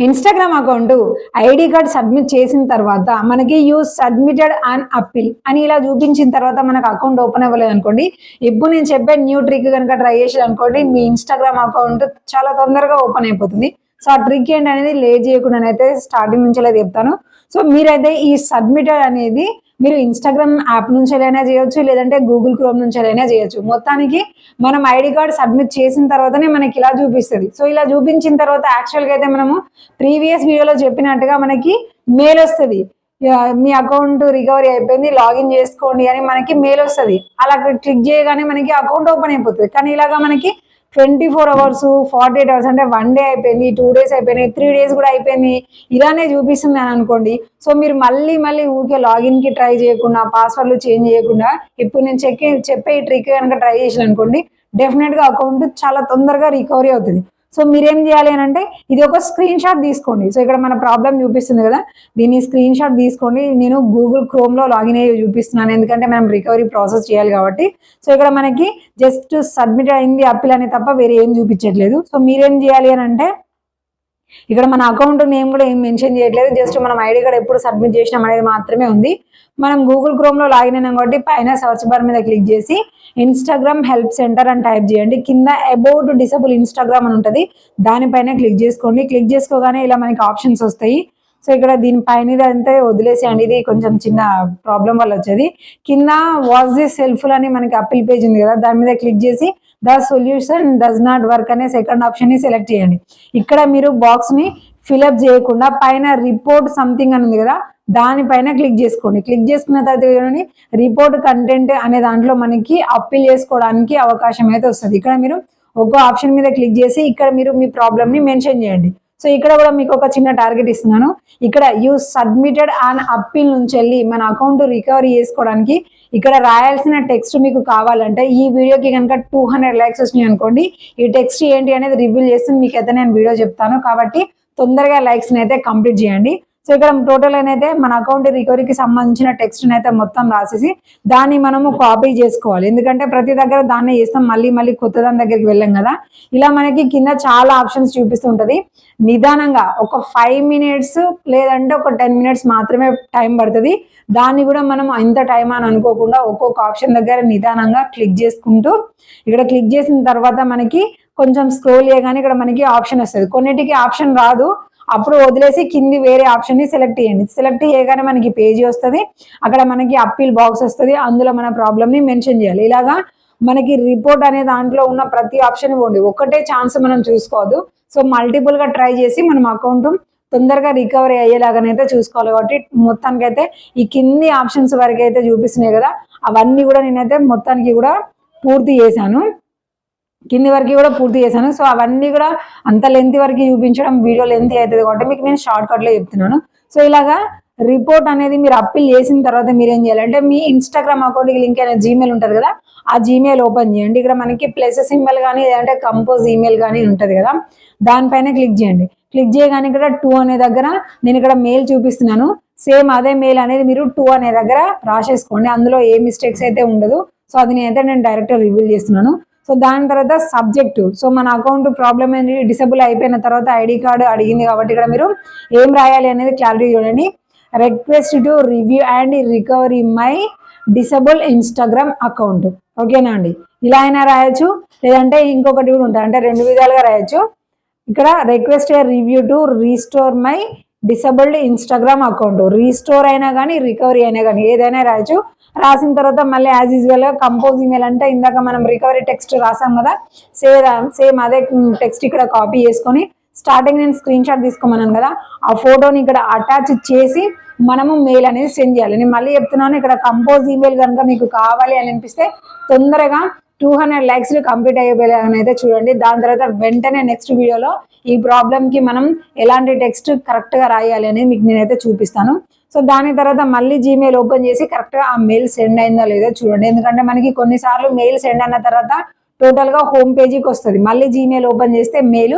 Instagram account ID card submit చేసిన తర్వాత మనకి యూస్ సబ్మిటెడ్ అండ్ అప్పీల్ అని ఇలా చూపించిన తర్వాత మనకు అకౌంట్ ఓపెన్ అవ్వలేదు అనుకోండి. ఇప్పుడు నేను చెప్పే న్యూ ట్రిక్ కనుక ట్రై చేసి అనుకోండి, మీ ఇన్స్టాగ్రామ్ అకౌంట్ చాలా తొందరగా ఓపెన్ అయిపోతుంది. సో ఆ ట్రిక్ ఏంటి అనేది లేట్ చేయకుండానైతే స్టార్టింగ్ నుంచి అయితే చెప్తాను. సో మీరైతే ఈ సబ్మిటెడ్ అనేది మీరు ఇన్స్టాగ్రామ్ యాప్ నుంచి అయినా చేయొచ్చు, లేదంటే గూగుల్ క్రోమ్ నుంచి అయినా చేయొచ్చు. మొత్తానికి మనం ఐడి కార్డ్ సబ్మిట్ చేసిన తర్వాతనే మనకి ఇలా చూపిస్తుంది. సో ఇలా చూపించిన తర్వాత యాక్చువల్గా అయితే మనము ప్రీవియస్ వీడియోలో చెప్పినట్టుగా మనకి మెయిల్ వస్తుంది, మీ అకౌంట్ రికవరీ అయిపోయింది, లాగిన్ చేసుకోండి అని మనకి మెయిల్ వస్తుంది. అలా క్లిక్ చేయగానే మనకి అకౌంట్ ఓపెన్ అయిపోతుంది. కానీ ఇలాగా మనకి 24 hours 48 hours అంటే 1 day అయిపోయింది, 2 days అయిపోయినాయి, 3 days కూడా అయిపోయింది, ఇలానే చూపిస్తుంది అని అనుకోండి. సో మీరు మళ్ళీ ఊరికే లాగిన్కి ట్రై చేయకుండా, పాస్వర్డ్లు చేంజ్ చేయకుండా ఇప్పుడు నేను చెప్పే ఈ ట్రిక్ కనుక ట్రై చేసిన అనుకోండి, డెఫినెట్గా అకౌంట్ చాలా తొందరగా రికవరీ అవుతుంది. సో మీరేం చేయాలి అని అంటే ఇది ఒక స్క్రీన్ షాట్ తీసుకోండి. సో ఇక్కడ మన ప్రాబ్లం చూపిస్తుంది కదా, దీన్ని స్క్రీన్ షాట్ తీసుకోండి. నేను గూగుల్ క్రోమ్లో లాగిన్ అయ్యి చూపిస్తున్నాను, ఎందుకంటే మనం రికవరీ ప్రాసెస్ చేయాలి కాబట్టి. సో ఇక్కడ మనకి జస్ట్ సబ్మిట్ అయింది అప్పీల్ అని తప్ప వేరే ఏం చూపించట్లేదు. సో మీరేం చేయాలి అని అంటే ఇక్కడ మన అకౌంట్ నేమ్ కూడా ఏం మెన్షన్ చేయట్లేదు, జస్ట్ మనం ఐడి కార్డ్ ఎప్పుడు సబ్మిట్ చేసినాం అనేది మాత్రమే ఉంది. మనం గూగుల్ క్రోమ్లో లాగిన్ అయినాం కాబట్టి పైన సర్చ్ బార్ మీద క్లిక్ చేసి ఇన్స్టాగ్రామ్ హెల్ప్ సెంటర్ అని టైప్ చేయండి. కింద అబౌట్ డిసేబుల్ ఇన్స్టాగ్రామ్ అని ఉంటుంది, దానిపైన క్లిక్ చేసుకోండి. క్లిక్ చేసుకోగానే ఇలా మనకి ఆప్షన్స్ వస్తాయి. సో ఇక్కడ దీనిపైన అంతే వదిలేసేయండి, ఇది కొంచెం చిన్న ప్రాబ్లం వల్ల వచ్చేది. కింద వాచ్ దిస్ హెల్ప్ఫుల్ అని మనకి అప్పీల్ పేజ్ ఉంది కదా, దాని మీద క్లిక్ చేసి the solution does not work అనే సెకండ్ ఆప్షన్ ని సెలెక్ట్ చేయండి. ఇక్కడ మీరు బాక్స్ ని ఫిల్అప్ చేయకుండా పైన రిపోర్ట్ సంథింగ్ అని ఉంది కదా, దానిపైన క్లిక్ చేసుకోండి. క్లిక్ చేసుకున్న తర్వాత రిపోర్ట్ కంటెంట్ అనే దాంట్లో మనకి అప్పీల్ చేసుకోవడానికి అవకాశం అయితే వస్తుంది. ఇక్కడ మీరు ఒక్కో ఆప్షన్ మీద క్లిక్ చేసి ఇక్కడ మీరు మీ ప్రాబ్లమ్ ని మెన్షన్ చేయండి. సో ఇక్కడ కూడా మీకు ఒక చిన్న టార్గెట్ ఇస్తున్నాను. ఇక్కడ యూ సబ్మిటెడ్ అండ్ అప్పీల్ నుంచి వెళ్ళి మన అకౌంట్ రికవరీ చేసుకోవడానికి ఇక్కడ రాయాల్సిన టెక్స్ట్ మీకు కావాలంటే ఈ వీడియోకి కనుక 200 likes వచ్చినాయి అనుకోండి, ఈ టెక్స్ట్ ఏంటి అనేది రివీల్ చేసి మీకు అయితే నేను వీడియో చెప్తాను. కాబట్టి తొందరగా లైక్స్ని అయితే కంప్లీట్ చేయండి. సో ఇక్కడ టోటల్ అయితే మన అకౌంట్ రికవరీకి సంబంధించిన టెక్స్ట్ని అయితే మొత్తం రాసేసి దాన్ని మనము కాపీ చేసుకోవాలి. ఎందుకంటే ప్రతి దగ్గర దాన్ని చేస్తాం, మళ్ళీ కొత్త దాని దగ్గరికి వెళ్ళాం కదా. ఇలా మనకి కింద చాలా ఆప్షన్స్ చూపిస్తుంటది. నిదానంగా ఒక 5 minutes లేదంటే ఒక 10 minutes మాత్రమే టైం పడుతుంది. దాన్ని కూడా మనం ఇంత టైం అని అనుకోకుండా ఒక్కొక్క ఆప్షన్ దగ్గర నిదానంగా క్లిక్ చేసుకుంటూ ఇక్కడ క్లిక్ చేసిన తర్వాత మనకి కొంచెం స్క్రోల్ చేయగానే ఇక్కడ మనకి ఆప్షన్ వస్తుంది. కొన్నిటికి ఆప్షన్ రాదు, అప్పుడు వదిలేసి కింది వేరే ఆప్షన్ ని సెలెక్ట్ చేయండి. సెలెక్ట్ చేయగానే మనకి పేజీ వస్తుంది, అక్కడ మనకి అప్పీల్ బాక్స్ వస్తుంది, అందులో మన ప్రాబ్లమ్ ని మెన్షన్ చేయాలి. ఇలాగా మనకి రిపోర్ట్ అనే దాంట్లో ఉన్న ప్రతి ఆప్షన్ ఇవ్వండి, ఒక్కటే ఛాన్స్ మనం చూసుకోవద్దు. సో మల్టిపుల్ గా ట్రై చేసి మనం అకౌంట్ తొందరగా రికవరీ అయ్యేలాగానైతే చూసుకోవాలి. కాబట్టి మొత్తానికైతే ఈ కింది ఆప్షన్స్ వరకు అయితే చూపిస్తున్నాయి కదా, అవన్నీ కూడా నేనైతే మొత్తానికి కూడా పూర్తి చేశాను, కింది వరకు కూడా పూర్తి చేశాను. సో అవన్నీ కూడా అంత లెంత్ వరకు చూపించడం వీడియో లెంత్ అవుతుంది కాబట్టి మీకు నేను షార్ట్ కట్లో చెప్తున్నాను. సో ఇలాగా రిపోర్ట్ అనేది మీరు అప్పీల్ చేసిన తర్వాత మీరు ఏం చేయాలంటే మీ ఇన్స్టాగ్రామ్ అకౌంట్కి లింక్ అయిన జీమెయిల్ ఉంటుంది కదా, ఆ జీమెయిల్ ఓపెన్ చేయండి. ఇక్కడ మనకి ప్లస్ సింబల్ కానీ లేదంటే కంపోజ్ ఈమెయిల్ కానీ ఉంటుంది కదా, దానిపైన క్లిక్ చేయండి. క్లిక్ చేయగానే ఇక్కడ 2 అనే దగ్గర నేను ఇక్కడ మెయిల్ చూపిస్తున్నాను, సేమ్ అదే మెయిల్ అనేది మీరు 2 అనే దగ్గర రాసేసుకోండి. అందులో ఏ మిస్టేక్స్ అయితే ఉండదు. సో అది నేను డైరెక్ట్ రివీల్ చేస్తున్నాను. సో దాని తర్వాత సబ్జెక్టు, సో మన అకౌంట్ ప్రాబ్లమ్ అనేది డిసేబుల్ అయిపోయిన తర్వాత ఐడి కార్డు అడిగింది కాబట్టి ఇక్కడ మీరు ఏం రాయాలి అనేది క్లారిటీ చూడండి. Request to review and recovery my disable Instagram account. ఓకేనా అండి, ఇలా అయినా రాయొచ్చు, లేదంటే ఇంకొకటి కూడా ఉంటుంది, అంటే 2 విధాలుగా రాయొచ్చు. ఇక్కడ request A review to restore my disabled Instagram account, restore అయినా కానీ రికవరీ అయినా కానీ ఏదైనా రాయొచ్చు. రాసిన తర్వాత మళ్ళీ యాజ్ యూజువల్గా కంపోజ్ ఈమెయిల్ అంటే ఇందాక మనం రికవరీ టెక్స్ట్ రాసాం కదా, సేమ్ అదే టెక్స్ట్ ఇక్కడ కాపీ చేసుకొని స్టార్టింగ్ నేను స్క్రీన్ షాట్ తీసుకోమన్నాను కదా, ఆ ఫోటోని ఇక్కడ అటాచ్ చేసి మనము మెయిల్ అనేది సెండ్ చేయాలి. నేను మళ్ళీ చెప్తున్నాను, ఇక్కడ కంపోజ్ ఈమెయిల్ కనుక మీకు కావాలి అని అనిపిస్తే తొందరగా 200 likes కంప్లీట్ అయ్యేలాగానైతే చూడండి. దాని తర్వాత వెంటనే నెక్స్ట్ వీడియోలో ఈ ప్రాబ్లంకి మనం ఎలాంటి టెక్స్ట్ కరెక్ట్గా రాయాలి అనేది మీకు నేనైతే చూపిస్తాను. సో దాని తర్వాత మళ్ళీ జీమెయిల్ ఓపెన్ చేసి కరెక్ట్గా ఆ మెయిల్ సెండ్ అయిందో లేదో చూడండి. ఎందుకంటే మనకి కొన్నిసార్లు మెయిల్ సెండ్ అయిన తర్వాత టోటల్గా హోమ్ పేజీకి వస్తుంది, మళ్ళీ జీమెయిల్ ఓపెన్ చేస్తే మెయిల్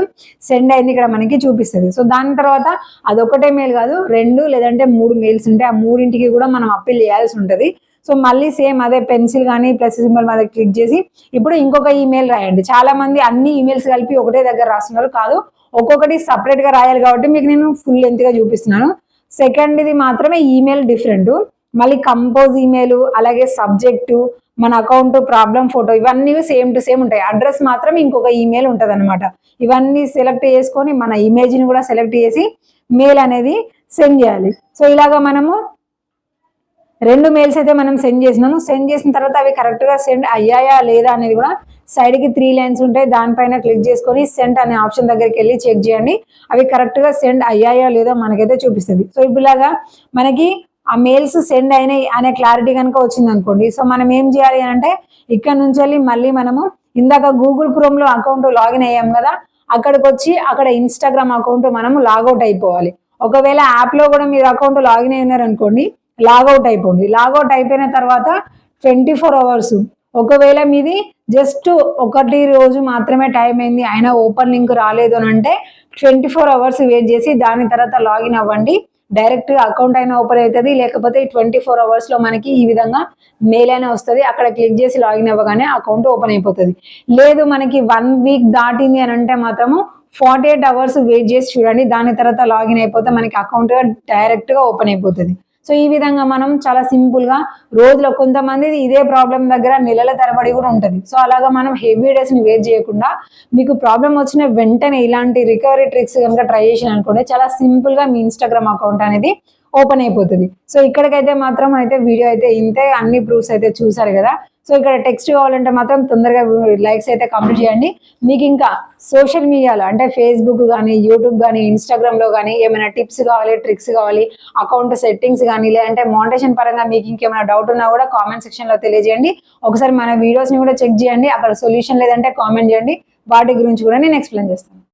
సెండ్ అయింది ఇక్కడ మనకి చూపిస్తుంది. సో దాని తర్వాత అదొకటే మెయిల్ కాదు, 2 లేదంటే 3 మెయిల్స్ ఉంటాయి, ఆ 3ంటికి కూడా మనం అప్పీల్ చేయాల్సి ఉంటుంది. సో మళ్ళీ సేమ్ అదే పెన్సిల్ కానీ ప్లస్ సింబల్ మీద క్లిక్ చేసి ఇప్పుడు ఇంకొక ఈమెయిల్ రాయండి. చాలా మంది అన్ని ఈమెయిల్స్ కలిపి ఒకటే దగ్గర రాస్తున్నారు, కాదు ఒక్కొక్కటి సపరేట్ గా రాయాలి కాబట్టి మీకు నేను ఫుల్ లెంత్ గా చూపిస్తున్నాను. సెకండ్ ఇది మాత్రమే ఈమెయిల్ డిఫరెంట్, మళ్ళీ కంపోజ్ ఈమెయిల్, అలాగే సబ్జెక్టు, మన అకౌంట్, ప్రాబ్లం ఫోటో, ఇవన్నీ సేమ్ టు సేమ్ ఉంటాయి. అడ్రస్ మాత్రం ఇంకొక ఈమెయిల్ ఉంటుంది అనమాట. ఇవన్నీ సెలెక్ట్ చేసుకొని మన ఇమేజ్ని కూడా సెలెక్ట్ చేసి మెయిల్ అనేది సెండ్ చేయాలి. సో ఇలాగా మనము 2 మెయిల్స్ అయితే మనం సెండ్ చేసినాము. సెండ్ చేసిన తర్వాత అవి కరెక్ట్గా సెండ్ అయ్యాయా లేదా అనేది కూడా సైడ్కి 3 లైన్స్ ఉంటాయి, దానిపైన క్లిక్ చేసుకొని సెండ్ అనే ఆప్షన్ దగ్గరికి వెళ్ళి చెక్ చేయండి. అవి కరెక్ట్గా సెండ్ అయ్యాయా లేదా మనకైతే చూపిస్తుంది. సో ఇప్పుడులాగా మనకి ఆ మెయిల్స్ సెండ్ అయినాయి అనే క్లారిటీ కనుక వచ్చింది అనుకోండి, సో మనం ఏం చేయాలి అంటే ఇక్కడ నుంచి వెళ్ళి మళ్ళీ మనము ఇందాక గూగుల్ క్రోమ్లో అకౌంట్ లాగిన్ అయ్యాం కదా, అక్కడికి వచ్చి అక్కడ ఇన్స్టాగ్రామ్ అకౌంట్ మనము లాగౌట్ అయిపోవాలి. ఒకవేళ యాప్లో కూడా మీరు అకౌంట్ లాగిన్ అయినారు అనుకోండి, లాగౌట్ అయిపోండి. లాగౌట్ అయిపోయిన తర్వాత 24 అవర్స్, ఒకవేళ మీది జస్ట్ 1 రోజు మాత్రమే టైం అయింది అయినా ఓపెన్ లింక్ రాలేదు అని అంటే 24 అవర్స్ వెయిట్ చేసి దాని తర్వాత లాగిన్ అవ్వండి. డైరెక్ట్ అకౌంట్ అయినా ఓపెన్ అవుతుంది, లేకపోతే 24 అవర్స్లో మనకి ఈ విధంగా మెయిల్ అయినా వస్తుంది. అక్కడ క్లిక్ చేసి లాగిన్ అవ్వగానే అకౌంట్ ఓపెన్ అయిపోతుంది. లేదు మనకి 1 వీక్ దాటింది అని అంటే మాత్రము 48 అవర్స్ వెయిట్ చేసి చూడండి, దాని తర్వాత లాగిన్ అయిపోతే మనకి అకౌంట్ డైరెక్ట్గా ఓపెన్ అయిపోతుంది. సో ఈ విధంగా మనం చాలా సింపుల్గా రోజులో, కొంతమంది ఇదే ప్రాబ్లం దగ్గర నెలల తరబడి కూడా ఉంటుంది. సో అలాగా మనం హెవీ డేస్ని వెయిట్ చేయకుండా మీకు ప్రాబ్లం వచ్చిన వెంటనే ఇలాంటి రికవరీ ట్రిక్స్ కనుక ట్రై చేసిన అనుకోండి, చాలా సింపుల్గా మీ ఇన్స్టాగ్రామ్ అకౌంట్ అనేది ఓపెన్ అయిపోతుంది. సో ఇక్కడికైతే మాత్రం అయితే వీడియో అయితే ఇంతే, అన్ని ప్రూఫ్స్ అయితే చూసారు కదా. సో ఇక్కడ టెక్స్ట్ కావాలంటే మాత్రం తొందరగా లైక్స్ అయితే కంప్లీట్ చేయండి. మీకు ఇంకా సోషల్ మీడియాలో అంటే ఫేస్బుక్ కానీ, యూట్యూబ్ కానీ, ఇన్స్టాగ్రామ్లో కానీ ఏమైనా టిప్స్ కావాలి, ట్రిక్స్ కావాలి, అకౌంట్ సెట్టింగ్స్ కానీ, లేదంటే మోనిటైజేషన్ పరంగా మీకు ఇంకేమైనా డౌట్ ఉన్నా కూడా కామెంట్ సెక్షన్లో తెలియజేయండి. ఒకసారి మన వీడియోస్ని కూడా చెక్ చేయండి, అక్కడ సొల్యూషన్ లేదంటే కామెంట్ చేయండి, వాటి గురించి కూడా నేను ఎక్స్ప్లెయిన్ చేస్తాను.